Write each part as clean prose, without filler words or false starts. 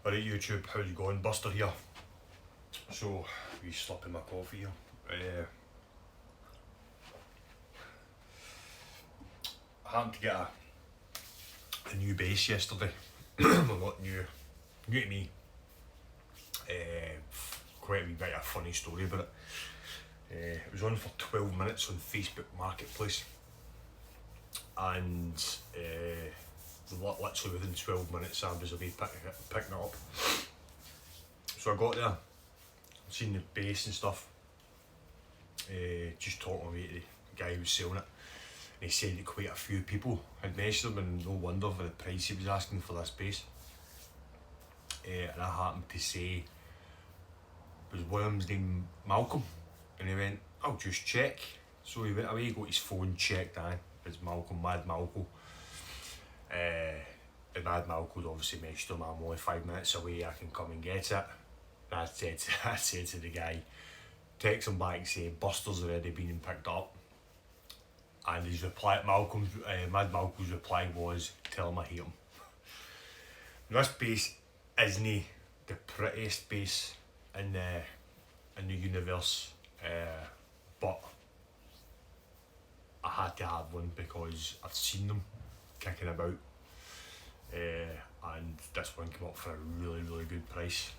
Alright YouTube, how's it going? Buster here. So, we slopping my coffee here. I happened to get a new bass yesterday. Well, not new to me. Quite a wee bit of a funny story about it. It was on for 12 minutes on Facebook Marketplace, and literally within 12 minutes I was away picking it up. So I got there, seen the bass and stuff, just talking away to the guy who was selling it, and he said that quite a few people had messaged him, and no wonder for the price he was asking for this bass. And I happened to say, was one of them's name Malcolm? And he went, I'll just check. So he went away, got his phone checked, it's Malcolm, Mad Malcolm. And Mad Malcolm obviously messaged him, I'm only 5 minutes away, I can come and get it. And I said to the guy, text him back and say, Buster's already been and picked up. And his reply, Mad Malcolm's reply was, tell him I hate him. This bass isn't the prettiest bass in the universe, but I had to have one because I've seen them kicking about, and this one came up for a really good price.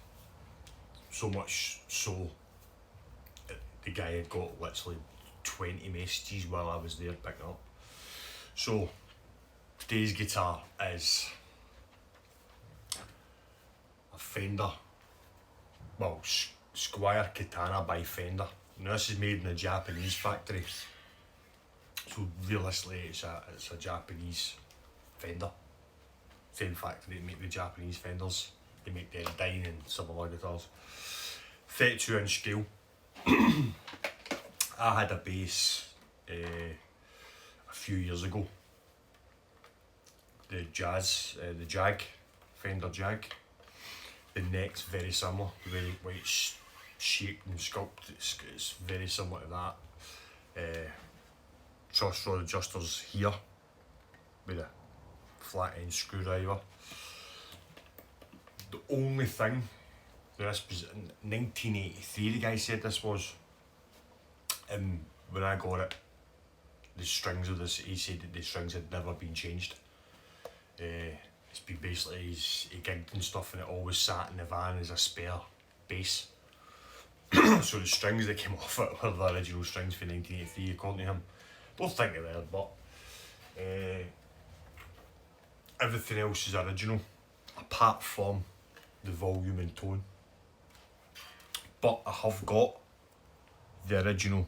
So much so the guy had got literally 20 messages while I was there picking up. So today's guitar is a Fender, well, Squier Katana by Fender. Now this is made in a Japanese factory, so realistically it's a Japanese Fender. Same factory that make the Japanese Fenders. They make the Dyne and some other guitars. 32-inch scale. I had a bass a few years ago. The Jag, Fender Jag. The neck's very similar, the way it's shaped and sculpted, it's very similar to that. Truss rod adjusters here with a flat end screwdriver. The only thing, this was in 1983 the guy said this was, and when I got it, the strings of this, he said that the strings had never been changed. It's been basically, he gigged and stuff, and it always sat in the van as a spare bass. So the strings that came off it were the original strings for 1983 according to him. Don't think they were, but everything else is original apart from the volume and tone. But I have got the original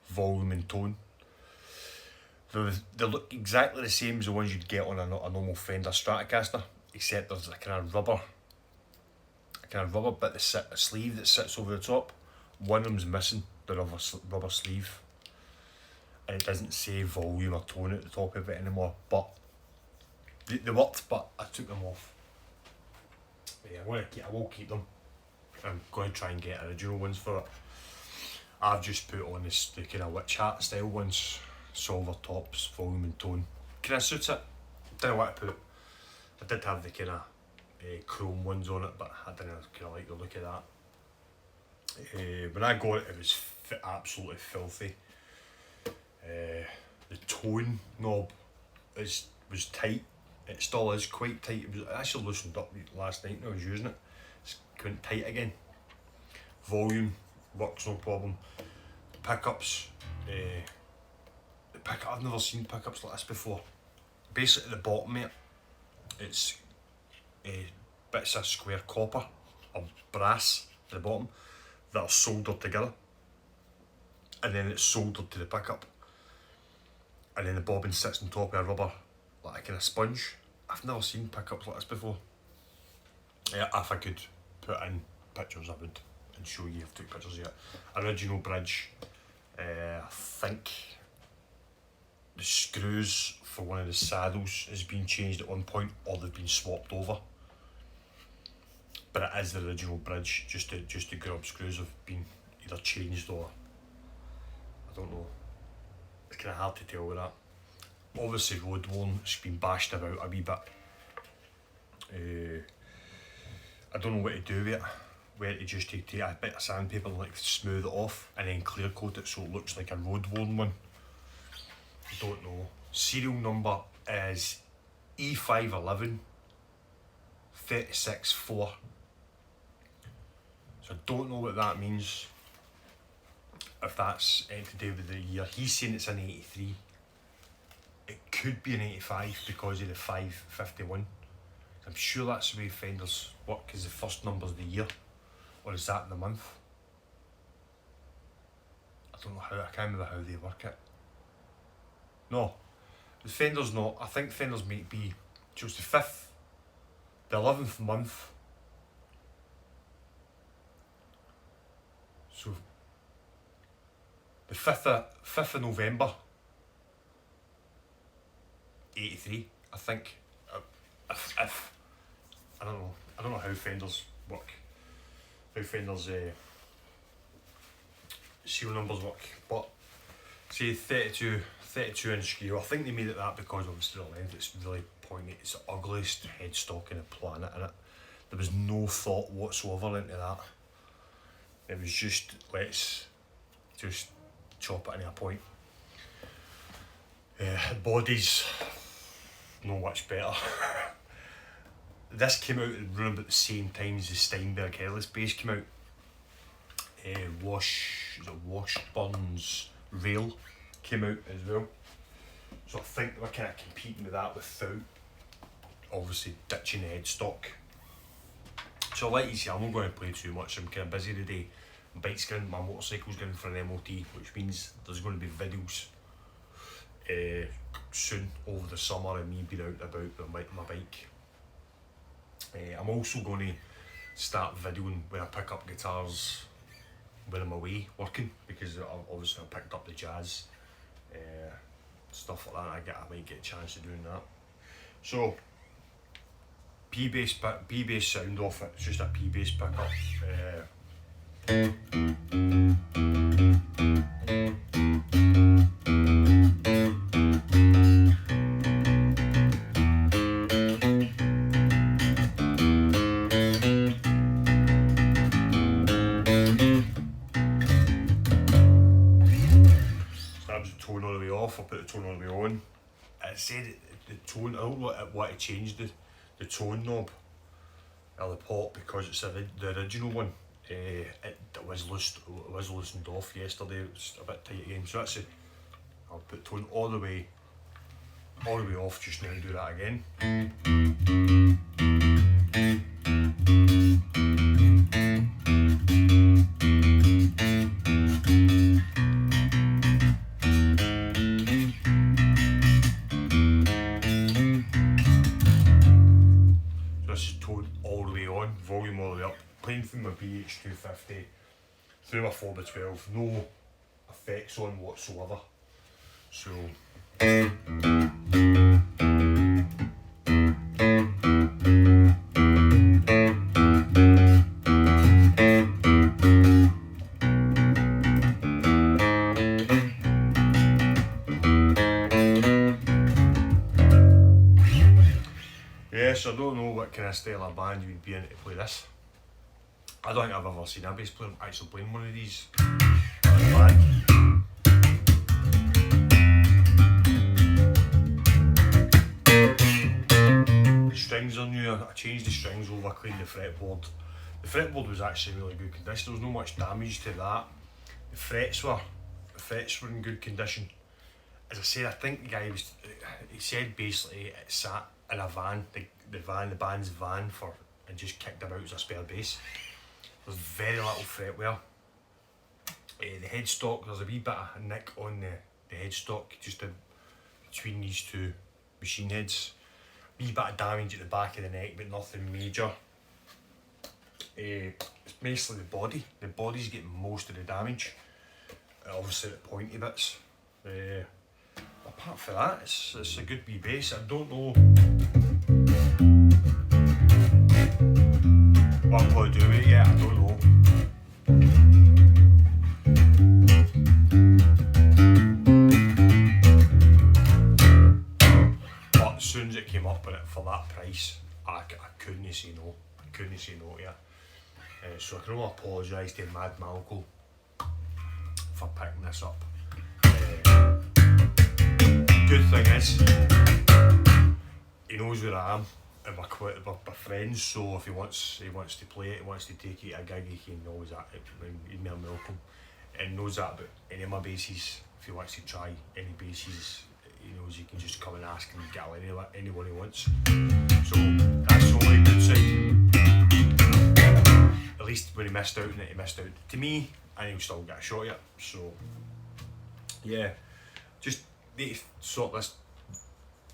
volume and tone. They look exactly the same as the ones you'd get on a normal Fender Stratocaster, except there's a kind of rubber bit, a sleeve that sits over the top. One of them's missing, the rubber sleeve, and it doesn't say volume or tone at the top of it anymore. But they worked, but I took them off. Yeah, I will keep them. I'm going to try and get original ones for it. I've just put on the kind of witch hat style ones. Silver tops, volume and tone. Kind of suits it. Didn't know what to put. I did have the kind of chrome ones on it, but I didn't kind of like the look of that. When I got it, it was absolutely filthy. The tone knob was tight. It still is quite tight. It was actually loosened up last night when I was using it. It's went tight again. Volume works no problem. Pickups. I've never seen pickups like this before. Basically at the bottom, mate, it's bits of square copper or brass at the bottom that are soldered together, and then it's soldered to the pickup, and then the bobbin sits on top of a rubber like a kind of sponge. I've never seen pickups like this before. Yeah, if I could put in pictures I would, and show you. I've took pictures yet. Original bridge. I think the screws for one of the saddles has been changed at one point, or they've been swapped over. But it is the original bridge, just the grub screws have been either changed or I don't know. It's kind of hard to tell with that. Obviously road worn, it's been bashed about a wee bit. I don't know what to do with it. Where to just take a bit of sandpaper and like smooth it off and then clear coat it so it looks like a road worn one. I don't know. Serial number is E511 364. So I don't know what that means. If that's anything to do with the year. He's saying it's an 83. It could be an 85 because of the 551. I'm sure that's the way Fenders work, because the first number's the year. Or is that the month? I don't know how, I can't remember how they work it. No, the Fender's not. I think Fender's might be just the 5th, the 11th month. So, the 5th of November, 83, I think. If I don't know how Fenders work. How Fender's seal numbers work, but say 32 inch scale. I think they made it that because obviously the length, it's really pointy. It's the ugliest headstock on the planet, and there was no thought whatsoever into that. It was just, let's just chop it into a point. Bodies, not much better. This came out around about the same time as the Steinberg Headless bass came out. Washburn's Rail came out as well. So I think we're kind of competing with that without obviously ditching the headstock. So like you see, I'm not going to play too much. I'm kind of busy today. My bike's going, my motorcycle's going for an MOT, which means there's going to be videos soon over the summer of me being out and about with my bike. I'm also going to start videoing when I pick up guitars when I'm away working, because obviously I picked up the jazz stuff like that. I might get a chance of doing that. So P-bass sound off it. It's just a P-bass pickup. Tone all the way off, I'll put the tone all the way on. I said the tone, I don't want to change the tone knob or the pot, because it's the original one. It was loosened off yesterday. It's a bit tight again, so that's it. I'll put tone all the way off just now and do that again. Volume all the way up, playing through my BH250, through my 4x12, no effects on whatsoever. So yes, I don't know what kind of style of band you would be in to play this. I don't think I've ever seen a bass player actually playing one of these. The strings are new. I changed the strings over, cleaned the fretboard. The fretboard was actually in really good condition. There was no much damage to that. The frets were in good condition. As I said, I think the guy he said basically it sat in a van, the band's van, and just kicked him out as a spare bass. There's very little fretwear. The headstock, there's a wee bit of nick on the headstock, just between these two machine heads. Wee bit of damage at the back of the neck, but nothing major. It's basically the body. The body's getting most of the damage. Obviously the pointy bits. Apart from that, it's a good wee bass. I don't know what I'm going to do with it yet. I don't know. But as soon as it came up with it for that price, I couldn't say no. couldn't say no to her. So I can only apologise to Mad Malco for picking this up. Good thing is, he knows where I am, and we're friends, so if he wants to play it, he wants to take it to a gig, he can always he's more welcome, and knows that about any of my basses. If he wants to try any basses, he knows he can just come and ask and get anyone he wants. So that's the only good side. At least when he missed out on it, he missed out to me, and he'll still get a shot at it. So yeah, just need to sort this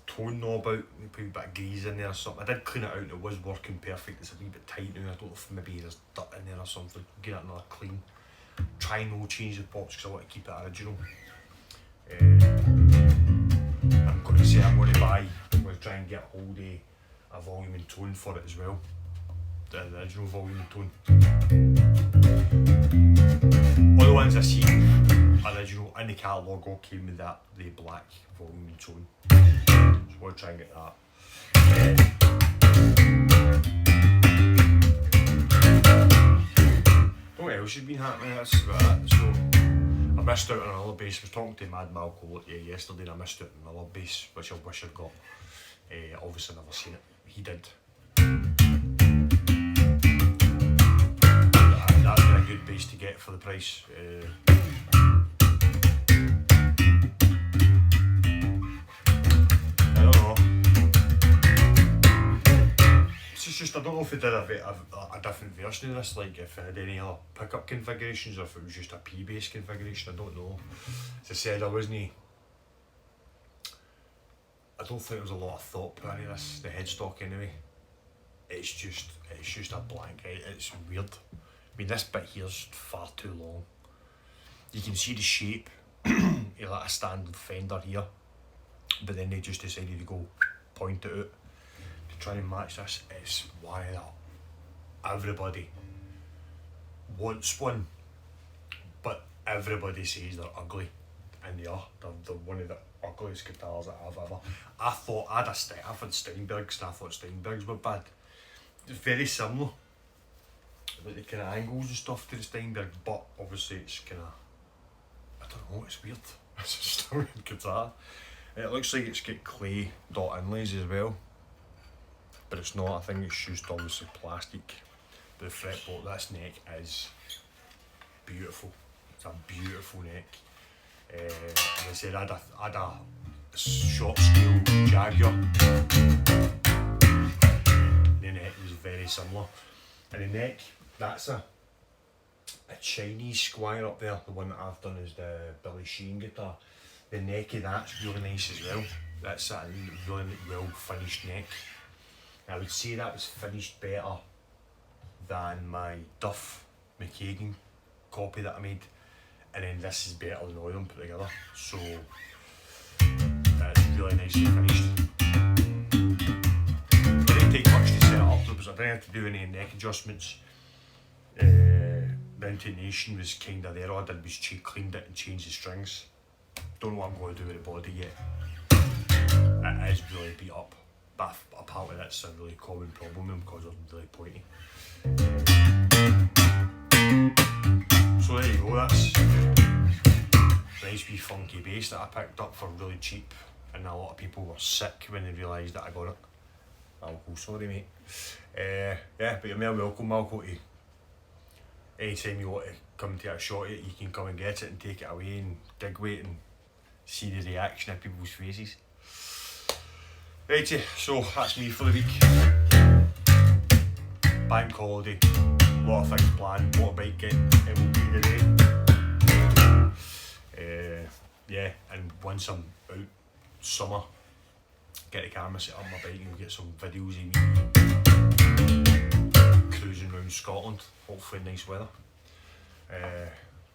tone knob out, put a bit of grease in there or something. I did clean it out and it was working perfect. It's a wee bit tight now. I don't know if maybe there's dirt in there or something. Get it another clean. Try no change the pots because I want to keep it original. I'm going to say I'm going to try and get hold of a volume and tone for it as well. The original volume and tone. All the ones I see original in the catalogue all came with the black volume and tone. So we'll try and get that. What else has been happening? That's about it. So I missed out on another bass. I was talking to Mad Malco yesterday and I missed out on another bass which I wish I'd got. Obviously never seen it. He did. That'd been a good bass to get for the price. I don't know. It's just I don't know if it did a different version of this, like if it had any other pickup configurations or if it was just a P-bass configuration. I don't know. As I said, I don't think there was a lot of thought put into this, the headstock anyway. It's just a blank. It's weird. I mean, this bit here's far too long. You can see the shape of like a standard Fender here, but then they just decided to go point it out to try and match this. It's why everybody wants one, but everybody says they're ugly, and they are. They're one of the ugliest guitars that I've ever. I've had Steinbergs, and I thought Steinbergs were bad. It's very similar, like the kind of angles and stuff to the Steinberg, but obviously it's kind of, I don't know, it's weird. It's just a weird guitar. It looks like it's got clay dot inlays as well, but it's not. I think it's just obviously plastic. But the fretboard, this neck is beautiful. It's a beautiful neck. As I said, I had a short scale Jaguar. The neck was very similar. And the neck, that's a Chinese Squier up there. The one that I've done is the Billy Sheehan guitar. The neck of that's really nice as well. That's a really well finished neck. And I would say that was finished better than my Duff McKagan copy that I made. And then this is better than all of them put together. So that's really nicely finished. It didn't take much to set it up. I didn't have to do any neck adjustments. The intonation was kind of there. All I did was cleaned it and changed the strings. Don't know what I'm going to do with the body yet. It is really beat up, but apparently that's a really common problem because I'm really pointy. So there you go, that's a nice wee funky bass that I picked up for really cheap, and a lot of people were sick when they realised that I got it. Malco, sorry mate. Yeah, but you're more welcome, Malco, to anytime you want to come to a shot at it, you can come and get it and take it away and gig weight and see the reaction of people's faces. Righty, so that's me for the week. Bank holiday, a lot of things planned, motorbike getting MOT today. Yeah, and once I'm out summer, get the camera set up on my bike and get some videos of me cruising around Scotland, hopefully nice weather.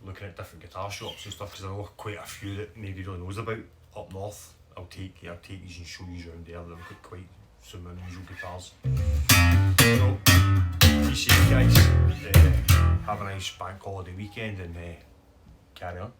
Looking at different guitar shops and stuff, because I know quite a few that nobody really knows about up north. I'll take these and show you around there. They've got quite some unusual guitars. So, be safe guys, have a nice bank holiday weekend and carry on.